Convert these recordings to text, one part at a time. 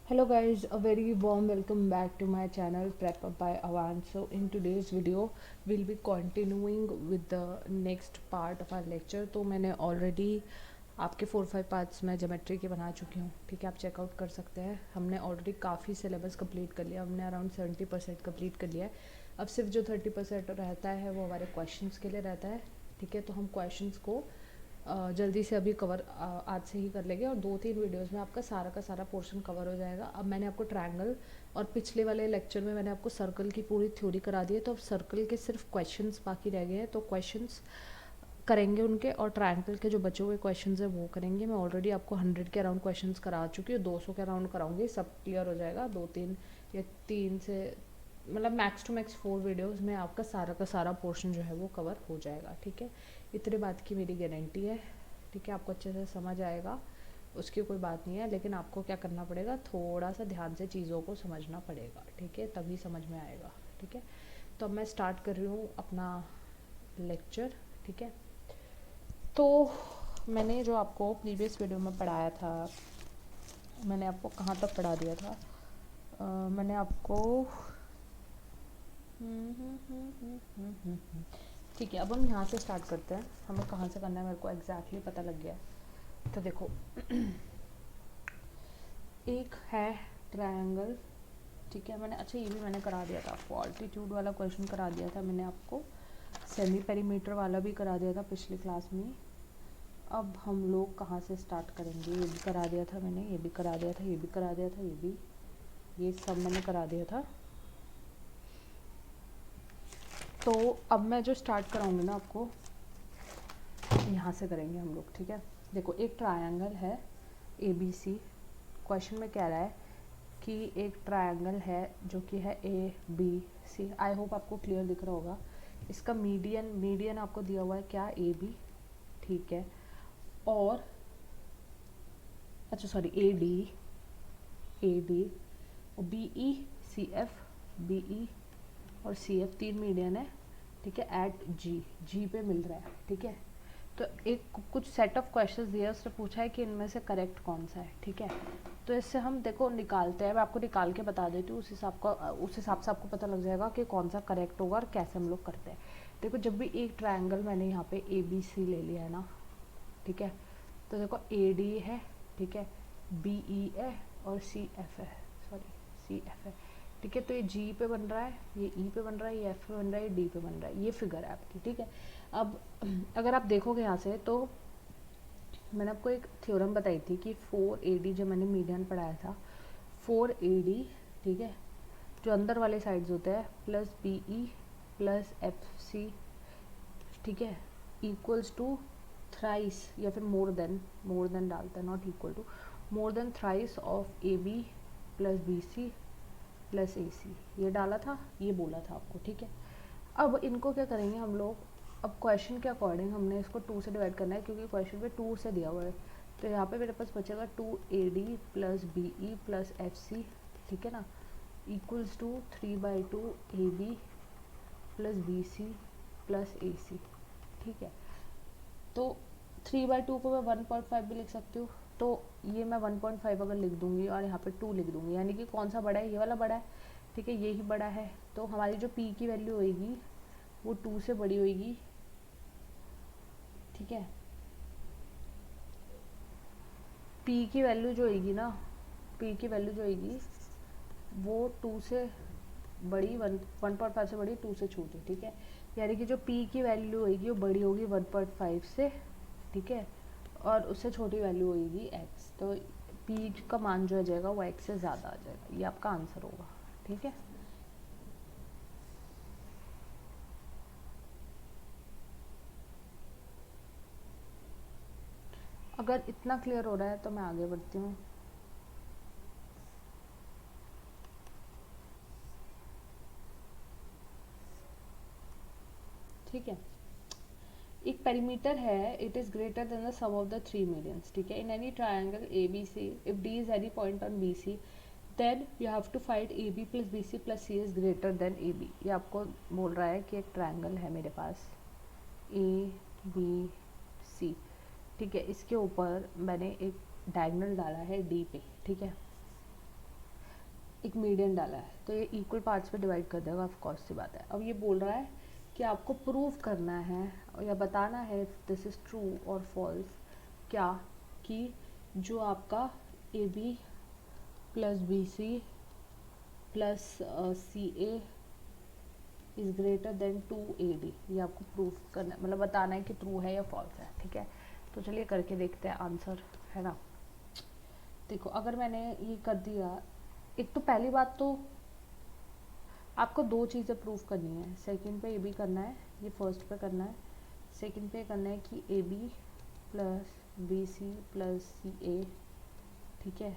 Hello guys, a very warm welcome back to my channel Prep Up by Avan. So in today's video we'll be continuing with the next part of our lecture. तो मैंने already आपके 4-5 parts में geometry के बना चुकी हूँ, ठीक है, आप चेकआउट कर सकते हैं. हमने ऑलरेडी काफ़ी सिलेबस कंप्लीट कर लिया, हमने अराउंड 70% कंप्लीट कर लिया है. अब सिर्फ जो 30% रहता है वो हमारे क्वेश्चंस के लिए रहता है, ठीक है. तो हम क्वेश्चंस को जल्दी से अभी कवर आज से ही कर लेंगे और 2-3 वीडियोस में आपका सारा का सारा पोर्शन कवर हो जाएगा. अब मैंने आपको ट्रायंगल और पिछले वाले लेक्चर में मैंने आपको सर्कल की पूरी थ्योरी करा दी है, तो अब सर्कल के सिर्फ क्वेश्चंस बाकी रह गए हैं, तो क्वेश्चंस करेंगे उनके, और ट्रायंगल के जो बचे हुए क्वेश्चंस है वो करेंगे. मैं ऑलरेडी आपको 100 के अराउंड क्वेश्चंस करा चुकी हूँ, 200 के अराउंड कराऊंगी, सब क्लियर हो जाएगा. 2-3 या 3 से मतलब मैक्स टू मैक्स 4 वीडियोज़ में आपका सारा का सारा पोर्शन जो है वो कवर हो जाएगा, ठीक है. इतने बात की मेरी गारंटी है, ठीक है. आपको अच्छे से समझ आएगा, उसकी कोई बात नहीं है, लेकिन आपको क्या करना पड़ेगा, थोड़ा सा ध्यान से चीज़ों को समझना पड़ेगा, ठीक है, तभी समझ में आएगा, ठीक है. तो अब मैं स्टार्ट कर रही हूँ अपना लेक्चर, ठीक है. तो मैंने जो आपको प्रीवियस वीडियो में पढ़ाया था, मैंने आपको कहाँ तक पढ़ा दिया था, मैंने आपको ठीक है. अब हम यहाँ से स्टार्ट करते हैं, हमें कहाँ से करना है मेरे को एग्जैक्टली पता लग गया है. तो देखो एक है ट्रायंगल, ठीक है. मैंने अच्छा ये भी मैंने करा दिया था आपको, ऑल्टीट्यूड वाला क्वेश्चन करा दिया था मैंने आपको, सेमी पेरीमीटर वाला भी करा दिया था पिछली क्लास में. अब हम लोग कहाँ से स्टार्ट करेंगे, ये भी करा दिया था मैंने, ये भी करा दिया था, ये भी करा दिया था, ये भी, ये सब मैंने करा दिया था. तो अब मैं जो स्टार्ट कराऊंगी ना आपको, यहाँ से करेंगे हम लोग, ठीक है. देखो एक ट्रायंगल है ABC, क्वेश्चन में कह रहा है कि एक ट्रायंगल है जो कि है ABC. आई होप आपको क्लियर दिख रहा होगा. इसका मीडियन आपको दिया हुआ है क्या, AB, ठीक है. और अच्छा सॉरी AD और BE CF, BE और CF 3 मीडियन है, ठीक है. एट G पे मिल रहा है, ठीक है. तो एक कुछ सेट ऑफ क्वेश्चंस दिया, उसने पूछा है कि इनमें से करेक्ट कौन सा है, ठीक है. तो इससे हम देखो निकालते हैं, मैं आपको निकाल के बता देती हूँ, उस हिसाब से आपको पता लग जाएगा कि कौन सा करेक्ट होगा और कैसे हम लोग करते हैं. देखो जब भी एक ट्रायंगल मैंने यहाँ पे ABC ले लिया है ना, ठीक है, तो देखो AD है, ठीक है, BE है और CF है, सॉरी CF है, ठीक है. तो ये G पे बन रहा है, ये E पे बन रहा है, ये F पे बन रहा है, ये D पे बन रहा है, ये फिगर है आपकी, ठीक है. अब अगर आप देखोगे यहाँ से, तो मैंने आपको एक थ्योरम बताई थी कि 4AD, जो मैंने मीडियन पढ़ाया था, 4AD, ठीक है, जो अंदर वाले साइड्स होते हैं, प्लस BE प्लस FC, ठीक है, इक्वल्स टू थ्राइस, या फिर मोर देन डालता है, not equal to, more than thrice of AB plus BC plus AC. ये डाला था, ये बोला था आपको, ठीक है. अब इनको क्या करेंगे हम लोग, अब क्वेश्चन के अकॉर्डिंग हमने इसको 2 से डिवाइड करना है, क्योंकि क्वेश्चन पे 2 से दिया हुआ है. तो यहाँ पे मेरे पास बचेगा 2AD plus BE plus FC, ठीक है ना, equals to 3/2 AB plus BC plus AC, ठीक है. तो 3/2 को मैं 1.5 भी लिख सकती हूँ, तो ये मैं 1.5 अगर लिख दूंगी और यहाँ पे 2 लिख दूंगी, यानी कि कौन सा बड़ा है, ये वाला बड़ा है, ठीक है, ये ही बड़ा है. तो हमारी जो P की वैल्यू होगी वो 2 से बड़ी होगी, ठीक है. P की वैल्यू जो होगी ना, P की वैल्यू जो होगी वो 2 से बड़ी, 1.5 से बड़ी, 2 से छोटी, ठीक है. यानी कि जो P की वैल्यू होगी वो बड़ी होगी 1.5 से, ठीक है, और उससे छोटी वैल्यू होगी x. तो P का मान जो आ जाएगा वो x से ज़्यादा आ जाएगा, ये आपका आंसर होगा, ठीक है. अगर इतना क्लियर हो रहा है तो मैं आगे बढ़ती हूँ. ठीक है. एक पेरीमीटर है, it is greater than the sum of the 3 medians, ठीक है. In any triangle ABC, if D is any point on BC, then you have to find AB plus BC plus C is greater than AB. ये आपको बोल रहा है कि एक triangle है मेरे पास ABC, ठीक है. इसके ऊपर मैंने एक डायगोनल डाला है D पे, ठीक है. एक मीडियन डाला है तो ये इक्वल पार्ट्स पे डिवाइड कर देगा, ऑफ कोर्स सी बात है। अब ये बोल रहा है कि आपको प्रूव करना है या बताना है इफ दिस इज़ ट्रू और फॉल्स, क्या कि जो आपका A B plus B C plus C A is greater than 2AD, ये आपको प्रूफ करना है, मतलब बताना है कि ट्रू है या फॉल्स है। ठीक है, तो चलिए करके देखते हैं आंसर, है ना। देखो अगर मैंने ये कर दिया, एक तो पहली बात तो आपको दो चीज़ें प्रूफ करनी है, सेकंड पे ए बी करना है, ये फर्स्ट पे करना है, सेकंड पे करना है कि A B plus B C plus C A, ठीक है,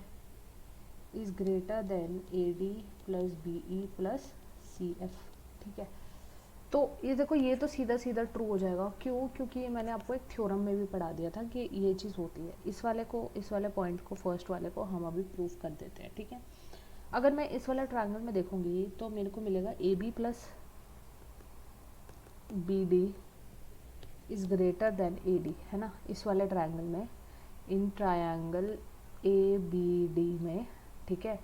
is greater than A D plus B E plus C F. ठीक है, तो ये देखो ये तो सीधा सीधा ट्रू हो जाएगा। क्यों? क्योंकि ये मैंने आपको एक थ्योरम में भी पढ़ा दिया था कि ये चीज़ होती है। इस वाले पॉइंट को, फर्स्ट वाले को हम अभी प्रूफ कर देते हैं। ठीक है, अगर मैं इस वाले ट्रायंगल में देखूंगी तो मेरे को मिलेगा A B plus B D is greater than A D, है ना। इस वाले ट्रायंगल में, in triangle A B D में, ठीक है,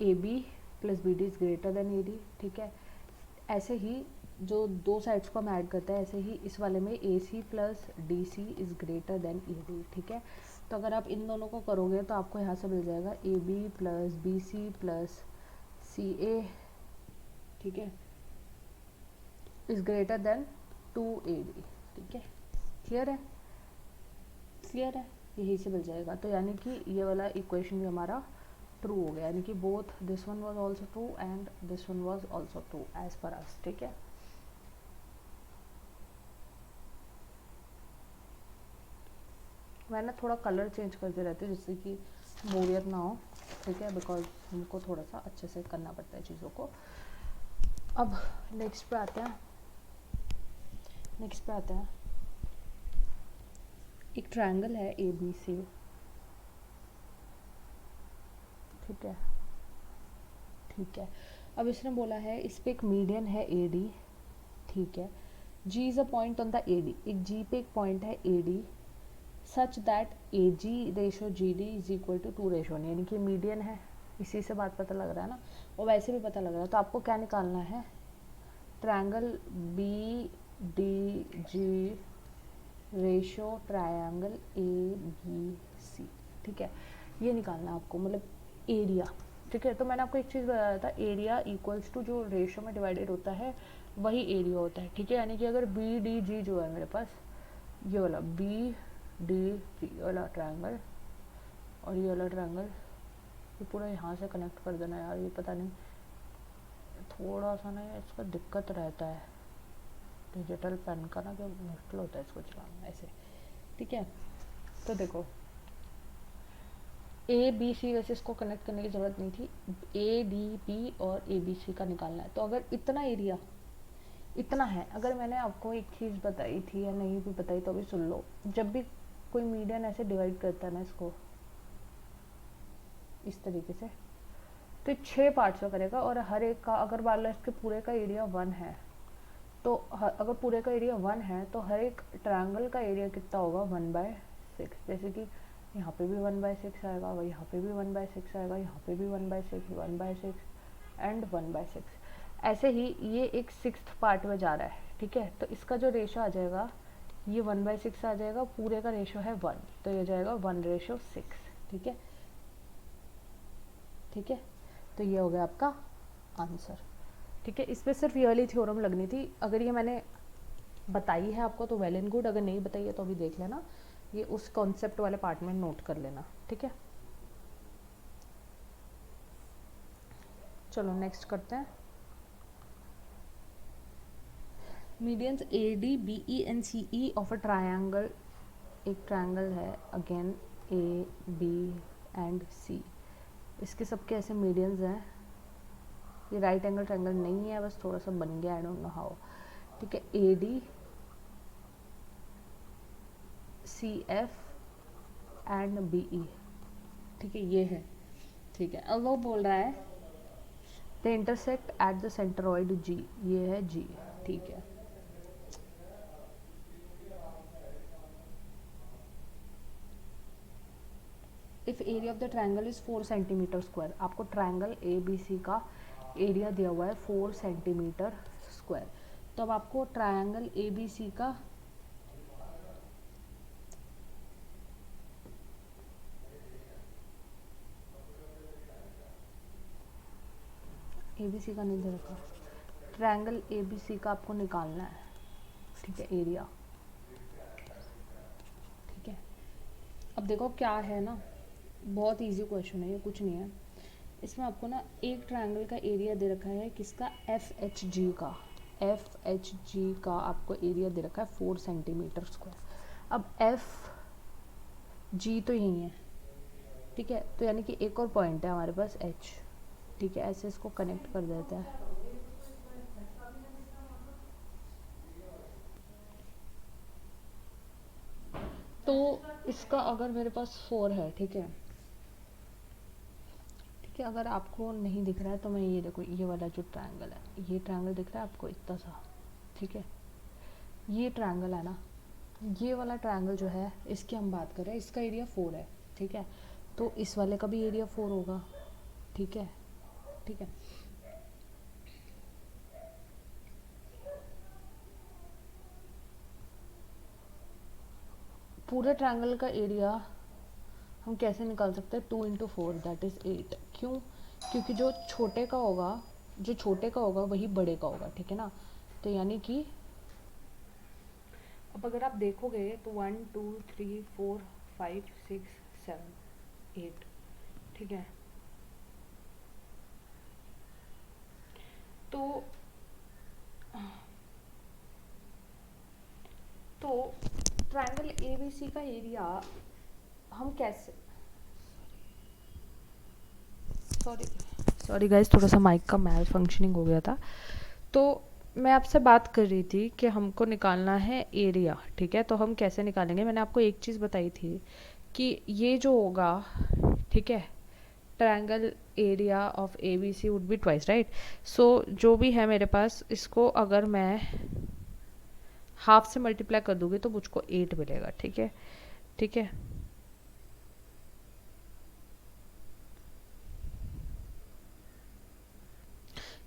A B plus B D is greater than A D. ठीक है, ऐसे ही जो दो साइड्स को हम ऐड करते हैं, ऐसे ही इस वाले में A C plus D C is greater than A D. ठीक है, तो अगर आप इन दोनों को करोगे तो आपको यहाँ से मिल जाएगा A B plus B C plus C A, ठीक है, इज़ ग्रेटर देन 2AD। ठीक है, क्लियर है, क्लियर है, यही से मिल जाएगा। तो यानी कि ये वाला इक्वेशन भी हमारा ट्रू हो गया, यानी कि both this one was also true and this one was also true as per us. ठीक है, मैं ना थोड़ा कलर चेंज करते रहती हूँ जिससे कि बोरियत ना हो। ठीक है, बिकॉज हमको थोड़ा सा अच्छे से करना पड़ता है चीज़ों को। अब नेक्स्ट पे आते हैं, एक ट्रायंगल है ए बी सी। ठीक है, ठीक है, अब इसने बोला है इस पे एक मीडियन है ए डी। ठीक है, G is a point on the A D, एक जी पे एक पॉइंट है A D, such that A G ratio G D is equal to 2:1, यानी कि मीडियन है। इसी से बात पता लग रहा है ना, और वैसे भी पता लग रहा है। तो आपको क्या निकालना है, triangle B D G ratio triangle A B C. ठीक है, ये निकालना है आपको, मतलब एरिया। ठीक है, तो मैंने आपको एक चीज़ बताया था, एरिया इक्वल्स टू जो रेशो में डिवाइडेड होता है वही एरिया होता है। ठीक है, यानी कि अगर बी डी जी जो है मेरे पास, ये वाला बी डी जी वाला ट्रायंगल और ये वाला ट्रायंगल, ये पूरा यहाँ से कनेक्ट कर देना यार। ये पता नहीं थोड़ा सा ना इसका दिक्कत रहता है डिजिटल पेन का ना, कि मुश्किल होता है इसको चलाना ऐसे। ठीक है, तो देखो ए बी सी, वैसे इसको कनेक्ट करने की ज़रूरत नहीं थी, ए डी बी और ए बी सी का निकालना है। तो अगर इतना एरिया इतना है, अगर मैंने आपको एक चीज़ बताई थी या नहीं भी बताई तो अभी सुन लो, जब भी कोई मीडियन ऐसे डिवाइड करता है ना इसको इस तरीके से, तो 6 पार्ट्स में करेगा और हर एक का, अगर मान लो इसके पूरे का एरिया 1 है, तो अगर पूरे का एरिया 1 है तो हर एक ट्रायंगल का एरिया कितना होगा, 1/6। जैसे कि यहाँ पे भी 1/6 आएगा, वही यहाँ पे भी 1/6 आएगा, यहाँ पे भी 1/6, 1/6 एंड 1/6। ऐसे ही ये एक 6th पार्ट में जा रहा है। ठीक है, तो इसका जो रेशो आ जाएगा ये 1/6 आ जाएगा, पूरे का रेशो है 1, तो ये जाएगा 1:6। ठीक है, ठीक है, तो ये हो गया आपका आंसर। ठीक है, इस पर सिर्फ ये वाली थ्योरम लगनी थी। अगर ये मैंने बताई है आपको तो वेल एंड गुड, अगर नहीं बताई है तो अभी देख लेना, ये उस कॉन्सेप्ट वाले पार्ट में नोट कर लेना। ठीक है, चलो नेक्स्ट करते हैं। Medians A D B E and C E of a triangle, एक ट्रायंगल है again A B and C, इसके सबके ऐसे मीडियंस हैं। ये राइट एंगल ट्रायंगल नहीं है, बस थोड़ा सा बन गया, आई डोंट नो हाउ। ठीक है, A D C F and B E. ठीक है, ये है। ठीक है, अब वो बोल रहा है the intersect at the centroid G, ये है जी। ठीक है, if area of the triangle is 4 centimetre square, आपको ट्रायंगल ए बी सी का एरिया दिया हुआ है 4 सेंटीमीटर स्क्वायर। तो अब आपको ट्रायंगल ए बी सी का ABC का नहीं दे रखा, ट्रायंगल ABC का आपको निकालना है, ठीक है, एरिया। ठीक है, अब देखो क्या है ना, बहुत इजी क्वेश्चन है ये, कुछ नहीं है इसमें। आपको ना एक ट्रायंगल का एरिया दे रखा है किसका, FHG का, FHG का आपको एरिया दे रखा है 4 सेंटीमीटर स्क्वायर। अब FG तो यही है, ठीक है, तो यानी कि एक और पॉइंट है हमारे पास H, ठीक है, ऐसे इसको कनेक्ट कर देते हैं। तो इसका अगर मेरे पास 4 है, ठीक है, ठीक है, अगर आपको नहीं दिख रहा है तो मैं ये देखो, ये वाला जो ट्रायंगल है, ये ट्रायंगल दिख रहा है आपको इतना सा, ठीक है, ये ट्रायंगल है ना, ये वाला ट्रायंगल जो है इसकी हम बात कर रहे हैं, इसका एरिया 4 है, ठीक है, तो इस वाले का भी एरिया 4 होगा, ठीक है, ठीक है। पूरे ट्रायंगल का एरिया हम कैसे निकाल सकते हैं, 2 × 4 दैट इज 8। क्यों, क्योंकि जो छोटे का होगा वही बड़े का होगा, ठीक है ना। तो यानी कि अब अगर आप देखोगे तो 1 2 3 4 5 6 7 8, ठीक है, तो ट्रायंगल ABC का एरिया हम कैसे, सॉरी गाइस, थोड़ा सा माइक का मैल फंक्शनिंग हो गया था। तो मैं आपसे बात कर रही थी कि हमको निकालना है एरिया, ठीक है, तो हम कैसे निकालेंगे। मैंने आपको एक चीज़ बताई थी कि ये जो होगा, ठीक है, triangle area of ABC would be twice, right. So जो भी है मेरे पास, इसको अगर मैं हाफ से मल्टीप्लाई कर दूंगी तो मुझको 8 मिलेगा, ठीक है, ठीक है।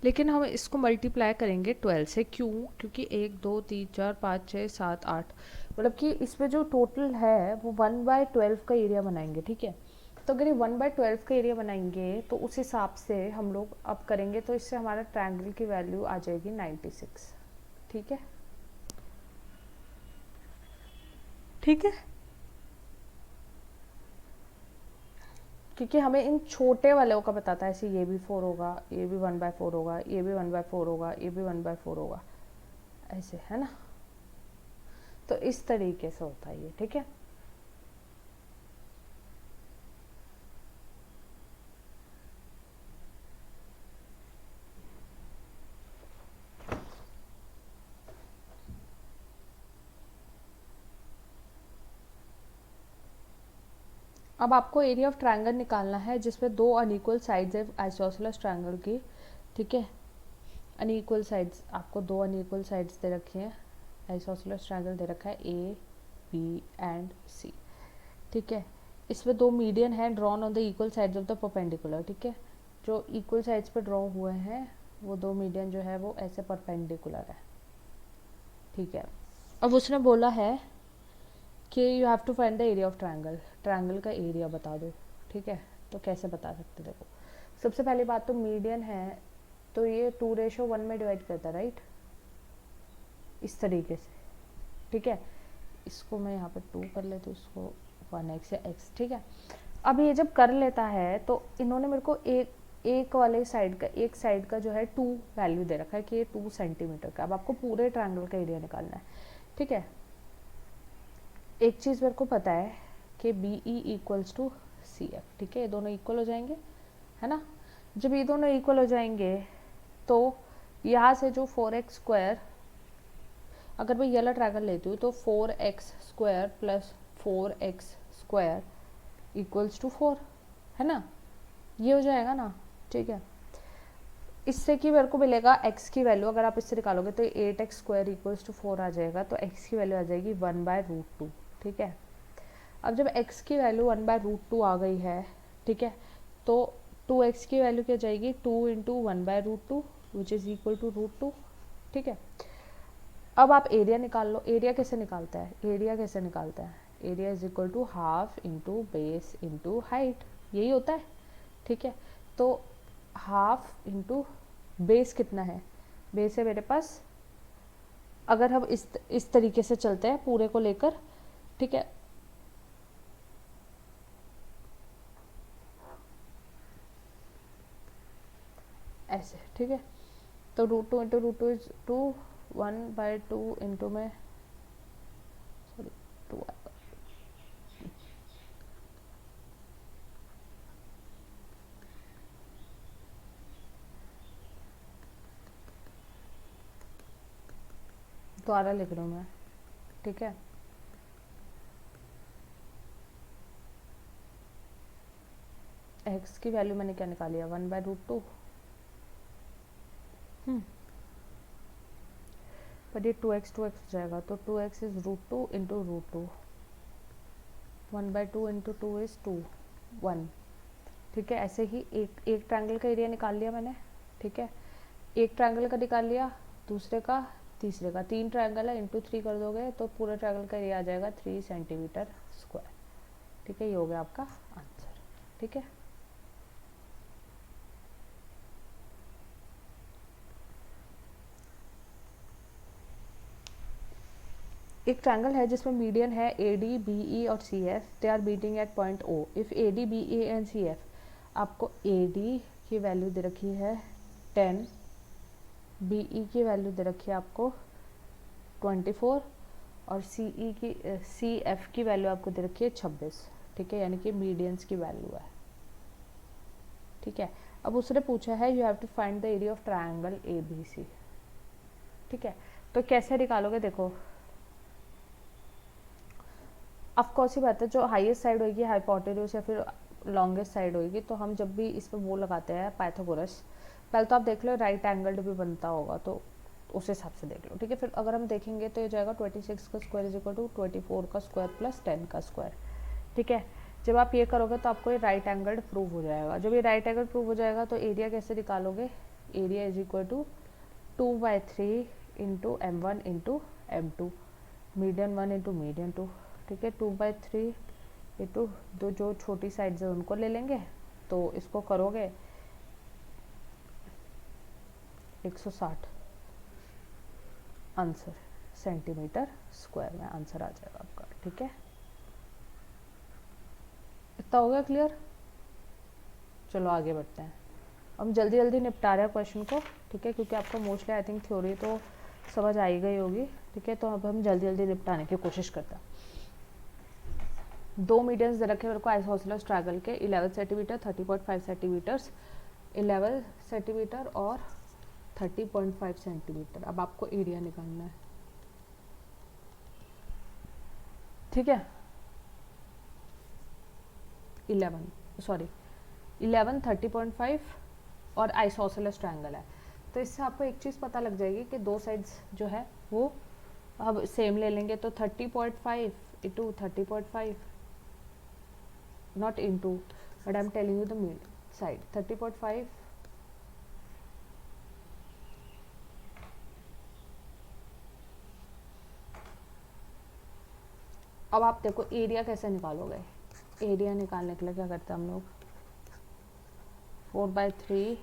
लेकिन हम इसको मल्टीप्लाई करेंगे 12 से, क्यों, क्योंकि 1 2 3 4 5 6 7 8, मतलब कि इसमें जो टोटल है वो 1/12 का एरिया बनाएंगे, ठीक है। तो अगर ये 1/12 का एरिया बनाएंगे तो उस हिसाब से हम लोग अब करेंगे, तो इससे हमारा ट्रायंगल की वैल्यू आ जाएगी 96, ठीक है, ठीक है, क्योंकि हमें इन छोटे वालों का बताता है, ऐसे ये भी 4 होगा, ये भी 1/4 होगा, ये भी 1/4 होगा, ये भी 1/4 होगा, ऐसे, है ना। तो इस तरीके से होता है ये, ठीक है। अब आपको एरिया ऑफ ट्रायंगल निकालना है जिसमें 2 अनइक्वल साइड्स है आइसोसेलेस ट्रायंगल की, ठीक है, अनइक्वल साइड्स, आपको 2 अनइक्वल साइड्स दे रखी हैं, आइसोसेलेस ट्रायंगल दे रखा है AB एंड C, ठीक है। इसमें 2 मीडियन हैं drawn on the equal sides of the perpendicular, ठीक है, जो इक्वल साइड्स पे ड्रॉ हुए हैं वो 2 मीडियन जो है वो ऐसे परपेंडिकुलर है, ठीक है। अब उसने बोला है कि you have to find the area of triangle, triangle का एरिया बता दो, ठीक है। तो कैसे बता सकते, देखो, सबसे पहली बात तो मीडियन है, तो ये 2:1 में डिवाइड करता है, राइट, इस तरीके से, ठीक है। इसको मैं यहाँ पे 2 कर लेती हूँ, इसको 1x या x, ठीक है। अब ये जब कर लेता है तो इन्होंने मेरे को एक वाले साइड का, एक साइड का जो है 2 वैल्यू दे रखा है कि ये 2 सेंटीमीटर का। अब आपको पूरे ट्रायंगल का एरिया निकालना है, ठीक है। एक चीज़ मेरे को पता है कि BE इक्वल्स टू CF, ठीक है, ये दोनों इक्वल हो जाएंगे, है ना। जब ये दोनों इक्वल हो जाएंगे तो यहाँ से जो 4x², अगर मैं ये वाला ट्रायंगल लेती हूँ तो 4x² plus 4x² equals to 4, है ना, ये हो जाएगा ना, ठीक है। इससे कि मेरे को मिलेगा x की वैल्यू, अगर आप इससे निकालोगे तो 8x² इक्वल्स टू 4 आ जाएगा, तो x की वैल्यू आ जाएगी 1/√2, ठीक है। अब जब x की वैल्यू 1/√2 आ गई है, ठीक है, तो 2x की वैल्यू क्या जाएगी, 2 into 1/√2 which is equal to √2, ठीक है। अब आप एरिया निकाल लो। एरिया कैसे निकालता है, एरिया कैसे निकालता है, area is equal to half into base into height, यही होता है, ठीक है। तो हाफ इंटू बेस कितना है, बेस है मेरे पास, अगर हम इस तरीके से चलते हैं पूरे को लेकर, ठीक है, ऐसे, ठीक है। तो √2 इंटू √2 इज 2, 1/2 इंटू में, सॉरी 2 दोबारा लिख रहा हूँ मैं, ठीक है। x की वैल्यू मैंने क्या निकाली है, 1/√2, पर ये 2x हो जाएगा, तो 2x is √2 into √2, 1/2 into 2 is 2, 1, ठीक है। ऐसे ही एक ट्रायंगल का एरिया निकाल लिया मैंने, ठीक है, एक ट्रायंगल का निकाल लिया, दूसरे का, तीसरे का, 3 ट्रायंगल है, इंटू 3 कर दोगे तो पूरे ट्रायंगल का एरिया आ जाएगा 3 सेंटीमीटर स्क्वायर, ठीक है। ये हो गया आपका आंसर, ठीक है। एक ट्रायंगल है जिसमें मीडियन है AD, BE और CF, they are meeting at point O। If AD, BE and CF, आपको AD की वैल्यू दे रखी है 10, BE की वैल्यू दे रखी है आपको 24 और CF की वैल्यू आपको दे रखी है 26, ठीक है, यानी कि मीडियंस की वैल्यू है, ठीक है। अब उसने पूछा है you have to find the area of triangle ABC, ठीक है। तो कैसे निकालोगे, देखो ऑफकोर्स ही बात है, जो हाईएस्ट साइड होगी हाइपोटेन्यूज या फिर लॉन्गेस्ट साइड होगी, तो हम जब भी इस पर वो लगाते हैं पाइथागोरस, पहले तो आप देख लो राइट एंगल्ड भी बनता होगा, तो उस हिसाब से देख लो, ठीक है। फिर अगर हम देखेंगे तो ये जाएगा 26 का स्क्वायर इज इक्वल टू 24 का स्क्वायर प्लस 10 का स्क्वायर, ठीक है। जब आप ये करोगे तो आपको ये राइट एंगल्ड प्रूव हो जाएगा। जब ये राइट एंगल प्रूव हो जाएगा तो एरिया कैसे निकालोगे, area is equal to 2/3 into M1 into M2, median 1 into median 2, ठीक है। 2/3 इंटू दो जो छोटी साइड्स है उनको ले लेंगे, तो इसको करोगे 160 आंसर सेंटीमीटर स्क्वायर में आंसर आ जाएगा आपका, ठीक है। इतना हो गया क्लियर। चलो आगे बढ़ते हैं। हम जल्दी जल्दी निपटा रहे हैं क्वेश्चन को, ठीक है, क्योंकि आपको मोस्टली आई थिंक थ्योरी तो समझ आई गई होगी, ठीक है। तो अब हम जल्दी जल्दी निपटाने की कोशिश करते हैं। 2 मीडियंस दे रखे मेरे को आइसोसेलेस ट्रायंगल के, 11 सेंटीमीटर, 30.5 सेंटीमीटर्स, 11 सेंटीमीटर और 30.5 सेंटीमीटर। अब आपको एरिया निकालना है, ठीक है। 11 30.5 और आइसोसेलेस ट्रायंगल है, तो इससे आपको एक चीज़ पता लग जाएगी कि दो साइड्स जो है वो अब सेम ले लेंगे, तो 30.5 into 30.5, not into, but I'm telling you the mid side, 30.5 अब आप देखो एरिया कैसे निकालोगे। एरिया निकालने के लिए क्या करते हैं हम लोग, 4/3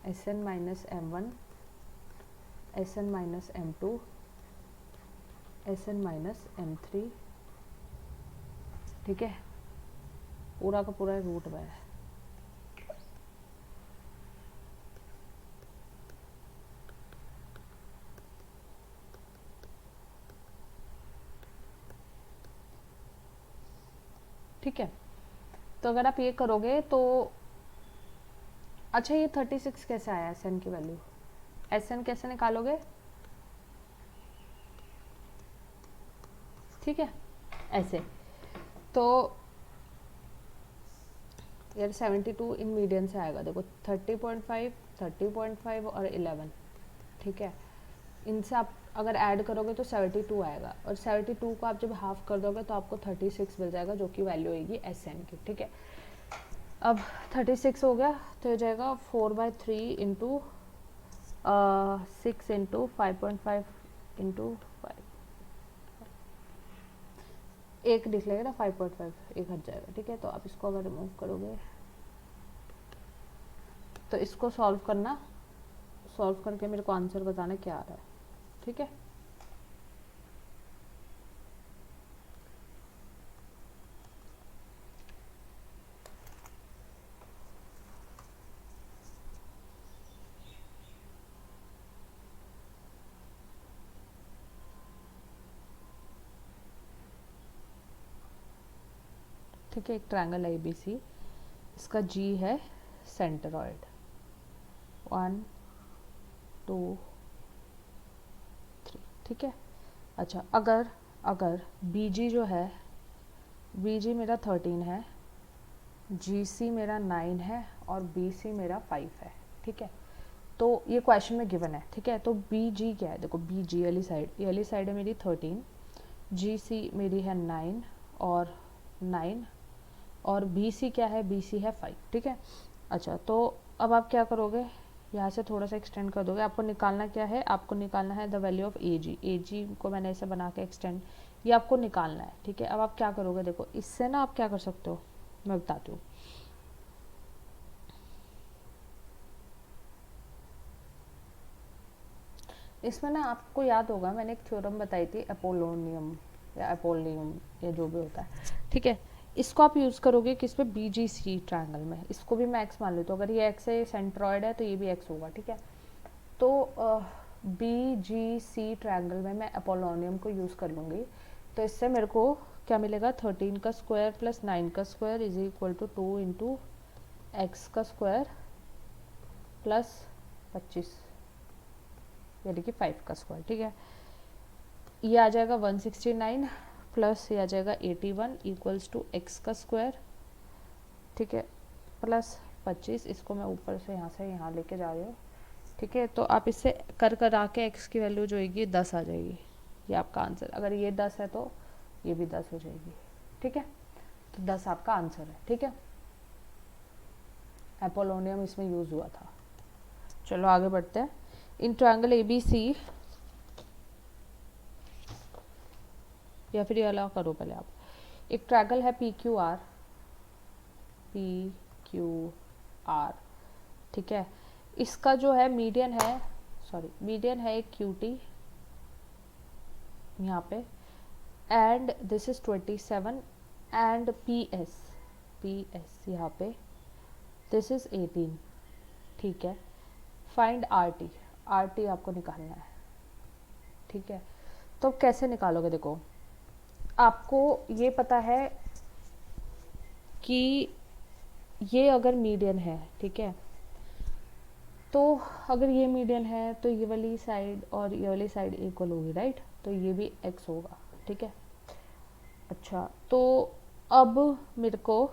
SN minus M1 SN minus M2 SN minus M3, ठीक है, पूरा का पूरा रूट में है, ठीक है। तो अगर आप ये करोगे तो अच्छा ये 36 कैसे आया SN की वैल्यू, SN कैसे निकालोगे, ठीक है, ऐसे। तो यार 72 इन मीडियन से आएगा, देखो 30.5 और 11, ठीक है। इनसे आप अगर ऐड करोगे तो 72 आएगा, और 72 को आप जब हाफ कर दोगे तो आपको 36 मिल जाएगा, जो कि वैल्यू होगी एस एन की, ठीक है। अब 36 हो गया तो हो जाएगा 4/3 इंटू 6 इंटू 5.5 इंटू 5, एक लिख लेगा ना, 5.5 एक हट जाएगा, ठीक है। तो आप इसको अगर रिमूव करोगे तो इसको सॉल्व करना, सॉल्व करके मेरे को आंसर बताना क्या आ रहा है, ठीक है। ठीक है, एक ट्रायंगल ए बी सी, इसका जी है सेंटरॉइड, 1 2 3, ठीक है। अच्छा, अगर अगर बी जी जो है, बी जी मेरा 13 है, जी सी मेरा 9 है, और बी सी मेरा 5 है, ठीक है। तो ये क्वेश्चन में गिवन है, ठीक है। तो बी जी क्या है, देखो बी जी वाली साइड, ये वाली साइड है मेरी 13, जी सी मेरी है 9 और 9, और बी सी क्या है, बी सी है 5, ठीक है। अच्छा, तो अब आप क्या करोगे, यहाँ से थोड़ा सा एक्सटेंड कर दोगे। आपको निकालना क्या है, आपको निकालना है द वैल्यू ऑफ ए जी। ए जी को मैंने ऐसे बना के एक्सटेंड, ये आपको निकालना है, ठीक है। अब आप क्या करोगे, देखो इससे ना आप क्या कर सकते हो, मैं बताती हूँ। इसमें ना आपको याद होगा, मैंने एक थ्योरम बताई थी, अपोलोनियम या अपोलियम या जो भी होता है, ठीक है। इसको आप यूज़ करोगे किस पे, बी जी सी ट्रायंगल में। इसको भी मैं एक्स मान लेती हूँ, अगर ये एक्स है, सेंट्रॉइड है, तो ये भी एक्स होगा, ठीक है। तो बी जी सी ट्रायंगल में मैं अपोलोनियम को यूज़ कर लूँगी। तो इससे मेरे को क्या मिलेगा, 13 का स्क्वायर प्लस 9 का square is equal to 2 into x का स्क्वायर प्लस 25 यानी कि 5 का स्क्वायर, ठीक है। ये आ जाएगा 169 प्लस ये आ जाएगा 81 इक्वल्स टू एक्स का स्क्वायर, ठीक है, प्लस 25। इसको मैं ऊपर से यहाँ लेके जा रही हूँ, ठीक है। तो आप इससे कर आके एक्स की वैल्यू जो होगी 10 आ जाएगी, ये आपका आंसर। अगर ये 10 है तो ये भी 10 हो जाएगी, ठीक है। तो 10 आपका आंसर है, ठीक है। अपोलोनियम इसमें यूज़ हुआ था। चलो आगे बढ़ते हैं। इन ट्रायंगल ए बी सी, या फिर ये अलाउ करो पहले आप, एक ट्रायंगल है P Q R, P Q R, ठीक है। इसका जो है मीडियन है, सॉरी मीडियन है एक क्यू टी यहाँ पे, and this is 27, and P S यहाँ पे दिस इज 18, ठीक है। फाइंड आर टी आपको निकालना है, ठीक है। तो कैसे निकालोगे, देखो आपको ये पता है कि ये अगर मीडियन है, ठीक है, तो अगर ये मीडियन है तो ये वाली साइड और ये वाली साइड इक्वल होगी, राइट। तो ये भी x होगा, ठीक है। अच्छा, तो अब मेरे को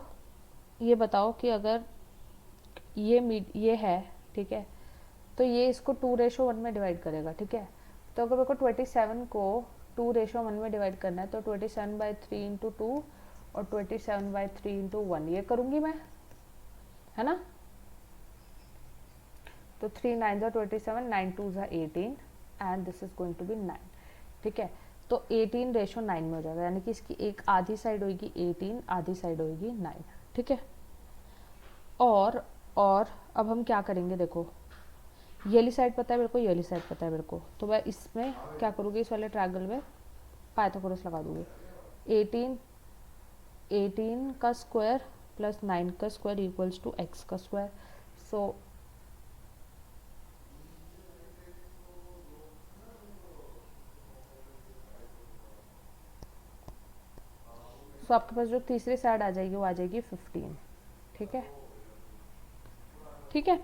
ये बताओ कि अगर ये है, ठीक है, तो ये इसको 2:1 में डिवाइड करेगा, ठीक है। तो अगर मेरे को 27 को 2:1 में डिवाइड करना है तो 27/3 इंटू 2 और 27/3 इंटू 1 ये करूँगी मैं, है ना। तो 3 9 27, 9 2 18, and this is going to be 9, ठीक है। तो 18:9 में हो जाएगा, यानी कि इसकी एक आधी साइड होगी 18, आधी साइड होगी 9, ठीक है। और अब हम क्या करेंगे, देखो ये वाली साइड पता है मेरे को, ये वाली साइड पता है मेरे को, तो मैं इसमें क्या करूँगी, इस वाले ट्रायंगल में पाइथागोरस लगा दूँगी। 18 का स्क्वायर प्लस 9 का स्क्वायर इक्वल्स टू एक्स का स्क्वायर। सो आपके पास जो तीसरी साइड आ जाएगी वो आ जाएगी 15, ठीक है, ठीक है।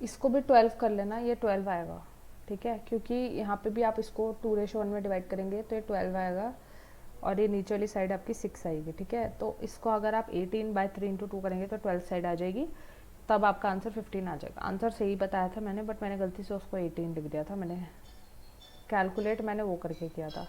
इसको भी 12 कर लेना, ये 12 आएगा, ठीक है, क्योंकि यहाँ पे भी आप इसको 2:1 में डिवाइड करेंगे तो ये 12 आएगा और ये नीचे वाली साइड आपकी 6 आएगी, ठीक है। तो इसको अगर आप 18/3 × 2 करेंगे तो 12 साइड आ जाएगी, तब आपका आंसर 15 आ जाएगा। आंसर सही बताया था मैंने, बट मैंने गलती से उसको 18 लिख दिया था, मैंने कैलकुलेट मैंने वो करके किया था।